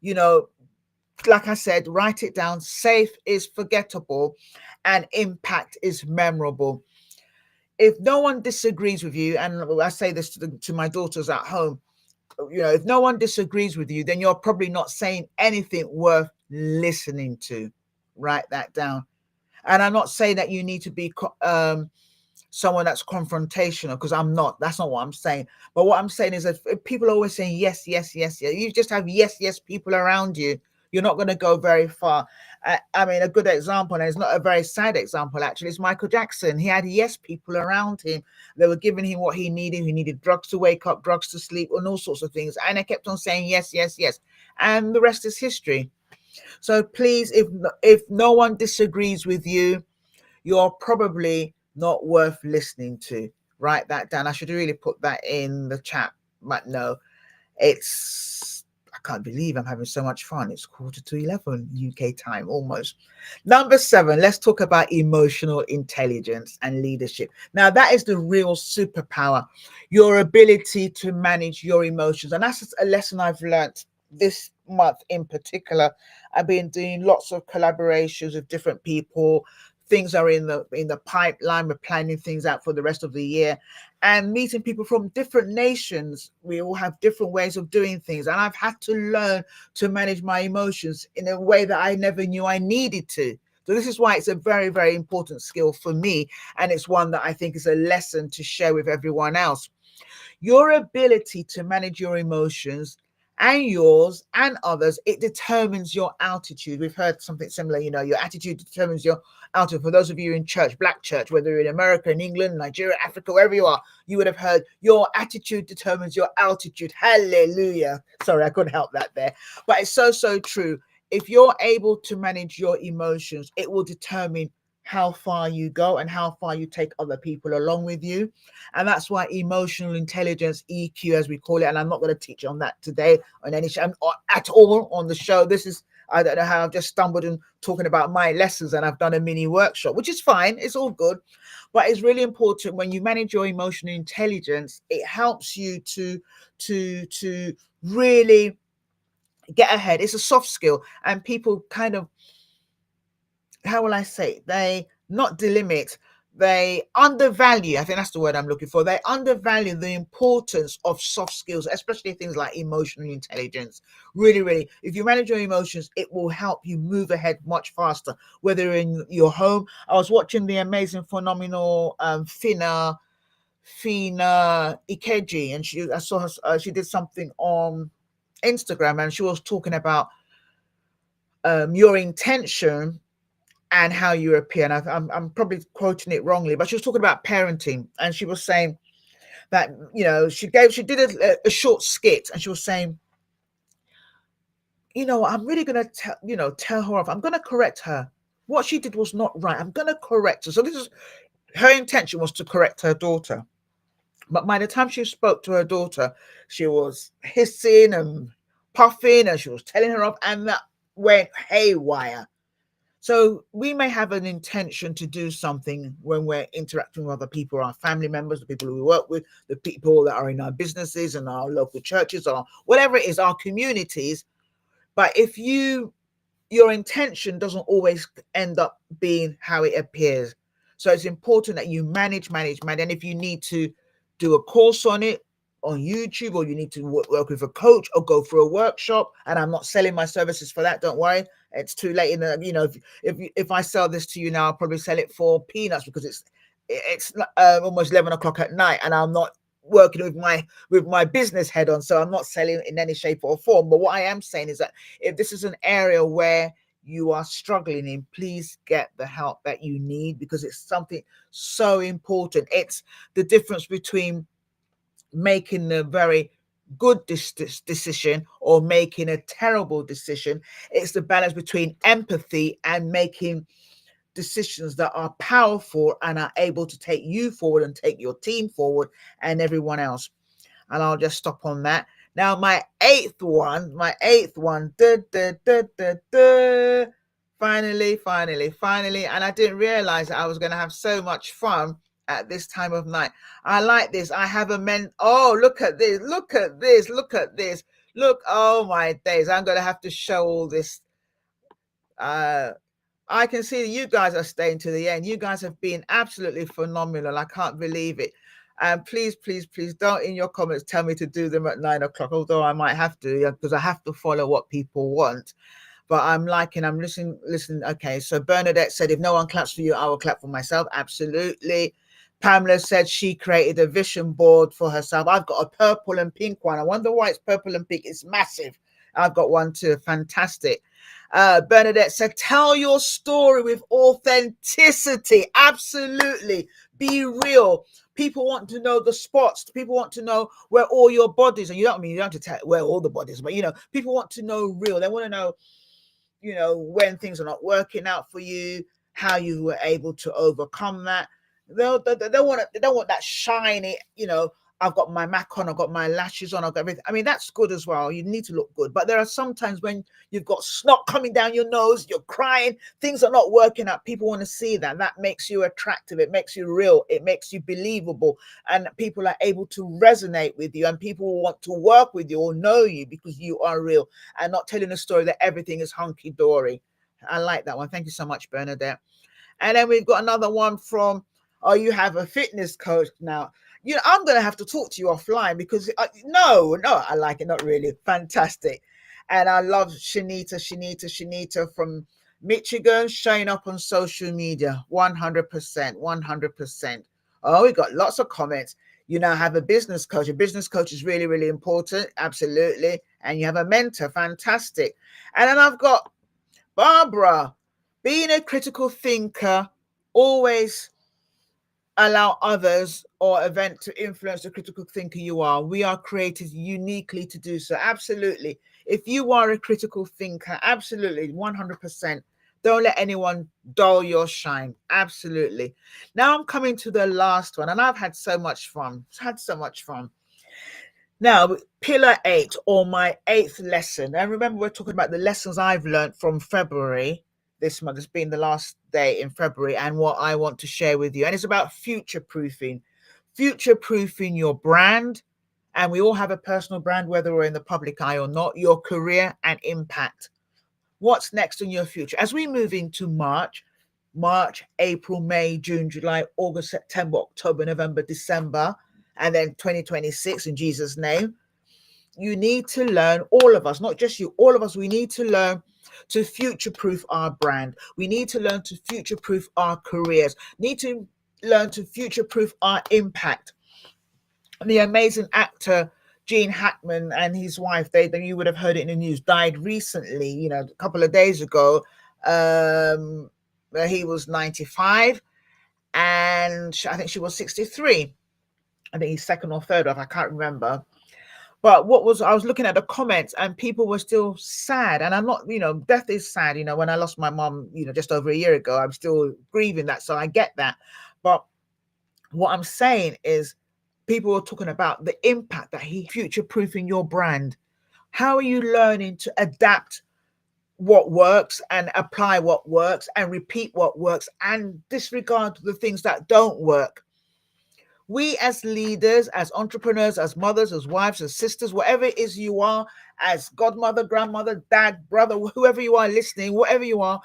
S2: Like I said, write it down. Safe is forgettable and impact is memorable. If no one disagrees with you, and I say this to my daughters at home, if no one disagrees with you, then you're probably not saying anything worth listening to. Write that down. And I'm not saying that you need to be someone that's confrontational, because I'm not. That's not what I'm saying. But what I'm saying is that if people are always saying yes, yes, yes, yes, you just have yes, yes people around you, you're not going to go very far. I mean, a good example, and it's not a very sad example actually, is Michael Jackson. He had yes people around him. They were giving him what he needed. He needed drugs to wake up, drugs to sleep, and all sorts of things. And they kept on saying yes, yes, yes. And the rest is history. So please, if no one disagrees with you, you're probably not worth listening to. Write that down. I should really put that in the chat, but no, I can't believe I'm having so much fun. It's 11:15 UK time almost. Number 7, let's talk about emotional intelligence and leadership. Now, that is the real superpower, your ability to manage your emotions. And that's a lesson I've learned this month in particular. I've been doing lots of collaborations with different people. Things are in the pipeline. We're planning things out for the rest of the year and meeting people from different nations. We all have different ways of doing things. And I've had to learn to manage my emotions in a way that I never knew I needed to. So this is why it's a very, very important skill for me. And it's one that I think is a lesson to share with everyone else. Your ability to manage your emotions and yours and others, it determines your altitude. We've heard something similar, your attitude determines your altitude. For those of you in church, black church, whether you're in America, in England, Nigeria, Africa, wherever you are, you would have heard your attitude determines your altitude. Hallelujah. Sorry, I couldn't help that there. But it's so, so true. If you're able to manage your emotions, it will determine how far you go and how far you take other people along with you. And that's why emotional intelligence, EQ as we call it, and I'm not going to teach on that today on any show or at all on the show. This is, I don't know how I've just stumbled in talking about my lessons, and I've done a mini workshop, which is fine. It's all good. But it's really important when you manage your emotional intelligence, it helps you to really get ahead. It's a soft skill, and people kind of, how will I say, they not delimit, they undervalue, I think that's the word I'm looking for. They undervalue the importance of soft skills, especially things like emotional intelligence. Really, really, if you manage your emotions, it will help you move ahead much faster, whether in your home. I was watching the amazing, phenomenal Fina Ikeji, and I saw her, she did something on Instagram, and she was talking about your intention and how you appear. And I'm probably quoting it wrongly, but she was talking about parenting, and she was saying that, she did a short skit, and she was saying, I'm really going to tell her off. I'm going to correct her. What she did was not right. I'm going to correct her. So this is her intention, was to correct her daughter. But by the time she spoke to her daughter, she was hissing and puffing, and she was telling her off, and that went haywire. So we may have an intention to do something when we're interacting with other people, our family members, the people we work with, the people that are in our businesses and our local churches, or whatever it is, our communities. But if your intention doesn't always end up being how it appears. So it's important that you manage. And if you need to do a course on it on YouTube, or you need to work with a coach or go for a workshop, and I'm not selling my services for that, don't worry. It's too late in the, if I sell this to you now, I'll probably sell it for peanuts, because it's almost 11 o'clock at night, and I'm not working with my business head on, so I'm not selling in any shape or form. But what I am saying is that if this is an area where you are struggling in, please get the help that you need, because it's something so important. It's the difference between making a very good decision or making a terrible decision. It's the balance between empathy and making decisions that are powerful and are able to take you forward and take your team forward and everyone else. And I'll just stop on that. Now, my eighth one, finally, and I didn't realize that I was going to have so much fun at this time of night. I like this. I have look at this, look, oh my days, I'm going to have to show all this. I can see you guys are staying to the end. You guys have been absolutely phenomenal. I can't believe it. And please don't in your comments tell me to do them at 9 o'clock, although I might have to, because I have to follow what people want. But I'm listening. Okay, so Bernadette said, if no one claps for you, I will clap for myself. Absolutely. Pamela said she created a vision board for herself. I've got a purple and pink one. I wonder why it's purple and pink. It's massive. I've got one too. Fantastic. Bernadette said, tell your story with authenticity. Absolutely. Be real. People want to know the spots. People want to know where all your bodies are. You don't have to tell where all the bodies, but people want to know real. They want to know, when things are not working out for you, how you were able to overcome that. They don't want that shiny, I've got my MAC on, I've got my lashes on, I've got everything. I mean, that's good as well. You need to look good. But there are some times when you've got snot coming down your nose, you're crying, things are not working out. People want to see that. That makes you attractive. It makes you real. It makes you believable. And people are able to resonate with you, and people want to work with you or know you because you are real and not telling a story that everything is hunky-dory. I like that one. Thank you so much, Bernadette. And then we've got another one from, you have a fitness coach now. I'm going to have to talk to you offline because no, I like it. Not really. Fantastic. And I love Shanita from Michigan showing up on social media. 100%. Oh, we got lots of comments. You now have a business coach. A business coach is really, really important. Absolutely. And you have a mentor. Fantastic. And then I've got Barbara, being a critical thinker, always allow others or event to influence the critical thinker you are. We are created uniquely to do so. Absolutely. If you are a critical thinker, absolutely, 100%. Don't let anyone dull your shine. Absolutely. Now I'm coming to the last one, and I've had so much fun. Now, pillar 8, or my 8th lesson. And remember, we're talking about the lessons I've learned from February. This month has been the last day in February, and what I want to share with you. And it's about future-proofing your brand. And we all have a personal brand, whether we're in the public eye or not, your career and impact. What's next in your future? As we move into March, April, May, June, July, August, September, October, November, December, and then 2026 in Jesus' name, you need to learn, all of us, not just you, all of us, we need to learn to future-proof our brand. We need to learn to future-proof our careers. Need to learn to future-proof our impact. The amazing actor Gene Hackman and his wife, you would have heard it in the news, died recently, a couple of days ago. He was 95 and I think she was 63. I think he's second or third off, I can't remember. But I was looking at the comments and people were still sad. And I'm not, death is sad. When I lost my mom, just over a year ago, I'm still grieving that. So I get that. But what I'm saying is people are talking about the impact that future-proofing your brand. How are you learning to adapt what works and apply what works and repeat what works and disregard the things that don't work? We as leaders, as entrepreneurs, as mothers, as wives, as sisters, whatever it is you are, as godmother, grandmother, dad, brother, whoever you are listening, whatever you are,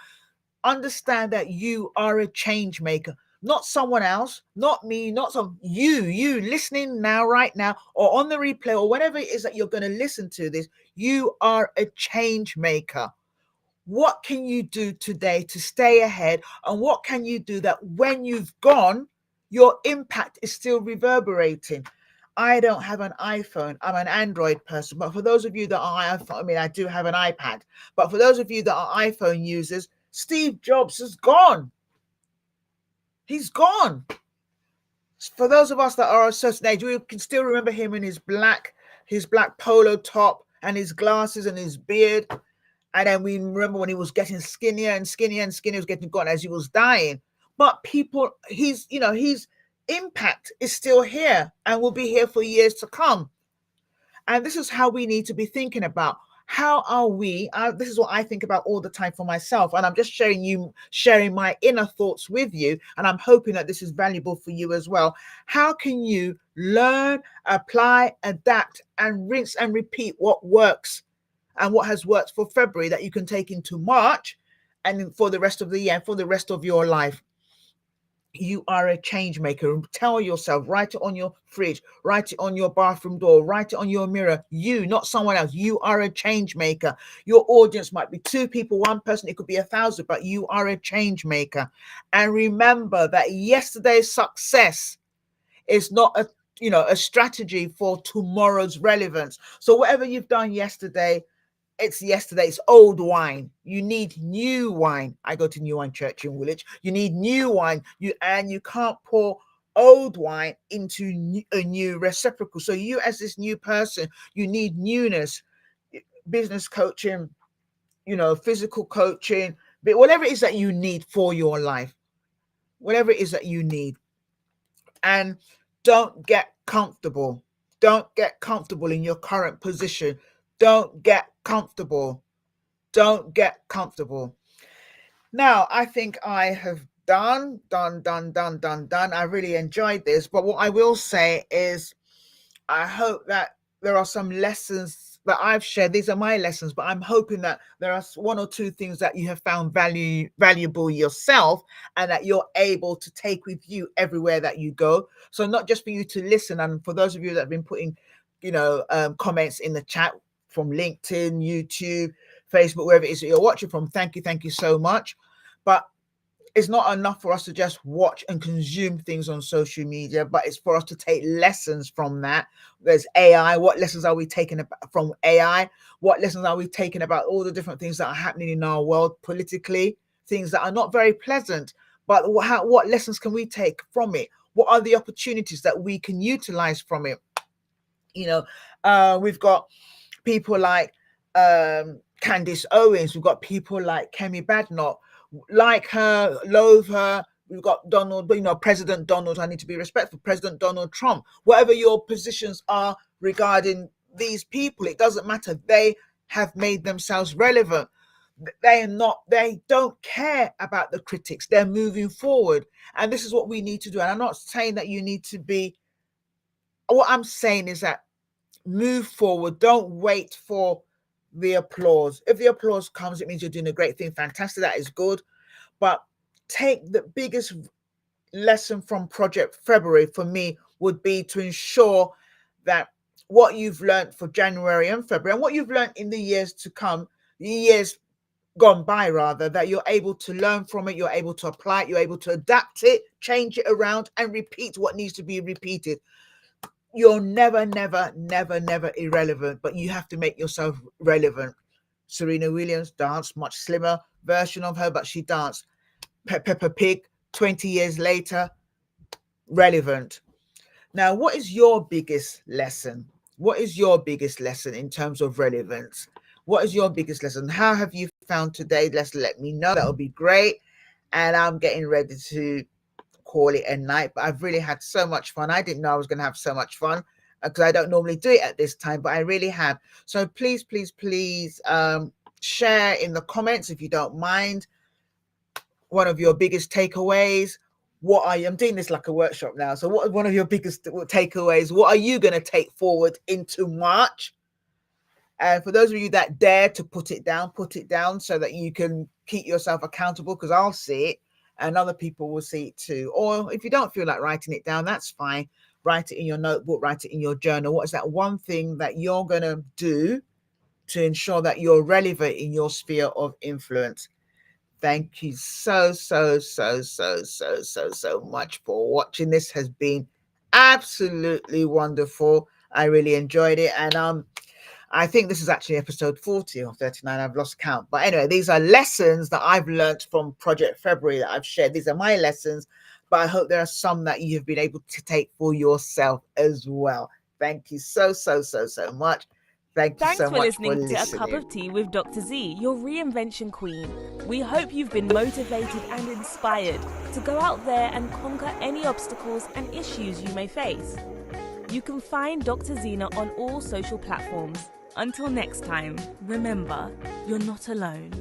S2: understand that you are a change maker. Not someone else, not me, not you listening now, right now, or on the replay, or whatever it is that you're going to listen to this, you are a change maker. What can you do today to stay ahead? And what can you do that when you've gone, your impact is still reverberating? I don't have an iPhone. I'm an Android person. But for those of you that are iPhone, I do have an iPad. But for those of you that are iPhone users, Steve Jobs is gone. He's gone. For those of us that are a certain age, we can still remember him in his black polo top and his glasses and his beard. And then we remember when he was getting skinnier and skinnier and skinnier, was getting gone as he was dying. But people, his impact is still here and will be here for years to come. And this is how we need to be thinking about. How are we? This is what I think about all the time for myself. And I'm just sharing my inner thoughts with you. And I'm hoping that this is valuable for you as well. How can you learn, apply, adapt, and rinse and repeat what works and what has worked for February that you can take into March and for the rest of the year, for the rest of your life? You are a change maker. Tell yourself, write it on your fridge, write it on your bathroom door, write it on your mirror. You, not someone else. You are a change maker. Your audience might be 2 people, 1 person, it could be 1,000, but you are a change maker. And remember that yesterday's success It's not a strategy for tomorrow's relevance. So whatever you've done yesterday, it's yesterday. It's old wine. You need new wine. I go to New Wine Church in Woolwich. You need new wine. You can't pour old wine into a new reciprocal. So you, as this new person, you need newness. Business coaching, physical coaching, but whatever it is that you need for your life, whatever it is that you need. And don't get comfortable. Don't get comfortable in your current position. Don't get comfortable. Don't get comfortable. Now, I think I have done. I really enjoyed this. But what I will say is, I hope that there are some lessons that I've shared. These are my lessons, but I'm hoping that there are one or two things that you have found valuable yourself, and that you're able to take with you everywhere that you go. So not just for you to listen, and for those of you that have been putting, comments in the chat from LinkedIn, YouTube, Facebook, wherever it is that you're watching from, thank you so much. But it's not enough for us to just watch and consume things on social media, but it's for us to take lessons from that. There's AI. What lessons are we taking from AI? What lessons are we taking about all the different things that are happening in our world politically, things that are not very pleasant, but what lessons can we take from it? What are the opportunities that we can utilize from it? We've got people like Candice Owens. We've got people like Kemi Badnoch. Like her, loathe her. We've got Donald, President Donald. I need to be respectful. President Donald Trump. Whatever your positions are regarding these people, it doesn't matter. They have made themselves relevant. They don't care about the critics. They're moving forward. And this is what we need to do. And I'm not saying that you need to be, what I'm saying is that move forward. Don't wait for the applause. If the applause comes, it means you're doing a great thing. Fantastic. That is good. But take the biggest lesson from Project February for me would be to ensure that what you've learned for January and February, and what you've learned in the years to come, the years gone by rather, that you're able to learn from it, you're able to apply it, you're able to adapt it, change it around, and repeat what needs to be repeated. You're never irrelevant, but you have to make yourself relevant. Serena Williams danced, much slimmer version of her, but she danced. Peppa Pig, 20 years later, relevant. Now, what is your biggest lesson? What is your biggest lesson in terms of relevance? What is your biggest lesson? How have you found today? Let me know. That would be great. And I'm getting ready to call it a night, but I've really had so much fun. I didn't know I was going to have so much fun because I don't normally do it at this time, but I really have. So please share in the comments, if you don't mind, one of your biggest takeaways. I'm doing this like a workshop now. So what are one of your biggest takeaways? What are you going to take forward into March? And for those of you that dare to put it down so that you can keep yourself accountable, because I'll see it and other people will see it too. Or if you don't feel like writing it down, that's fine. Write it in your notebook, write it in your journal. What is that one thing that you're going to do to ensure that you're relevant in your sphere of influence? Thank you so much for watching. This has been absolutely wonderful. I really enjoyed it. And I think this is actually episode 40 or 39. I've lost count. But anyway, these are lessons that I've learned from Project February that I've shared. These are my lessons, but I hope there are some that you have been able to take for yourself as well. Thank you so much. Thanks so much for listening
S1: to A Cup of Tea with Dr. Zee, your reinvention queen. We hope you've been motivated and inspired to go out there and conquer any obstacles and issues you may face. You can find Dr. Zena on all social platforms. Until next time, remember, you're not alone.